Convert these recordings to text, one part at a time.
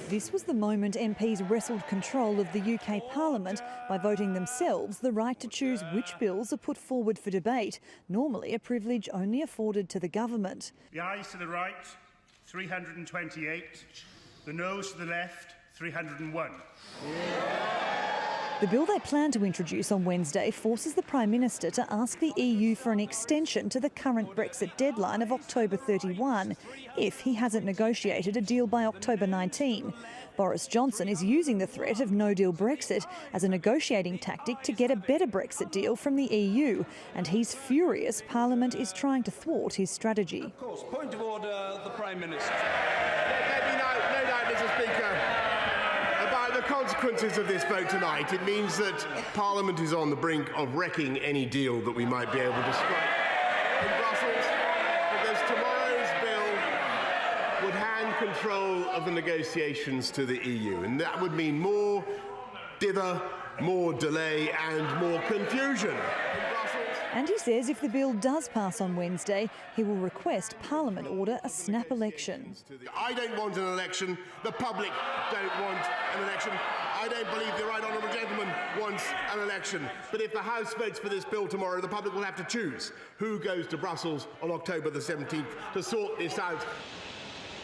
This was the moment MPs wrestled control of the UK Parliament by voting themselves the right to choose which bills are put forward for debate, normally a privilege only afforded to the government. The ayes to the right, 328. The noes to the left, 301. The bill they plan to introduce on Wednesday forces the Prime Minister to ask the EU for an extension to the current Brexit deadline of October 31, if he hasn't negotiated a deal by October 19. Boris Johnson is using the threat of no-deal Brexit as a negotiating tactic to get a better Brexit deal from the EU, and he's furious Parliament is trying to thwart his strategy. Of course, point of order, the Prime Minister. There'd be no doubt, Mr. Speaker, about the consequences of this vote tonight. It means that Parliament is on the brink of wrecking any deal that we might be able to strike in Brussels, because tomorrow's bill would hand control of the negotiations to the EU, and that would mean more dither, more delay and more confusion. And he says if the bill does pass on Wednesday, he will request Parliament order a snap election. I don't want an election. The public don't want an election. I don't believe the right honourable gentleman wants an election. But if the House votes for this bill tomorrow, the public will have to choose who goes to Brussels on October the 17th to sort this out.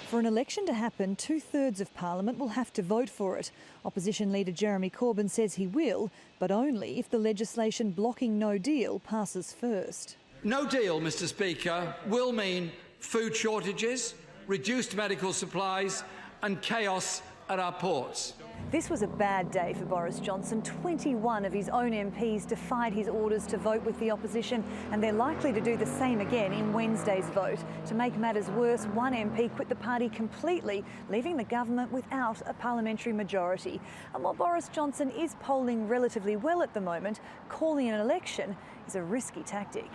For an election to happen, 2/3 of Parliament will have to vote for it. Opposition leader Jeremy Corbyn says he will, but only if the legislation blocking no deal passes first. No deal, Mr. Speaker, will mean food shortages, reduced medical supplies and chaos at our ports. This was a bad day for Boris Johnson. 21 of his own MPs defied his orders to vote with the opposition, and they're likely to do the same again in Wednesday's vote. To make matters worse, one MP quit the party completely, leaving the government without a parliamentary majority. And while Boris Johnson is polling relatively well at the moment, calling an election is a risky tactic.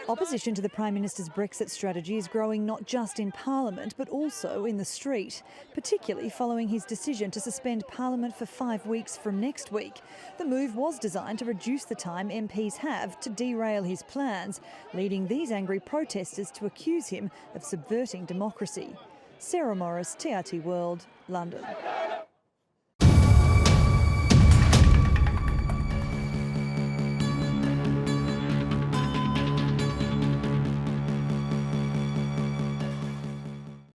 Opposition to the Prime Minister's Brexit strategy is growing not just in Parliament but also in the street, particularly following his decision to suspend Parliament for 5 weeks from next week. The move was designed to reduce the time MPs have to derail his plans, leading these angry protesters to accuse him of subverting democracy. Sarah Morice, TRT World, London.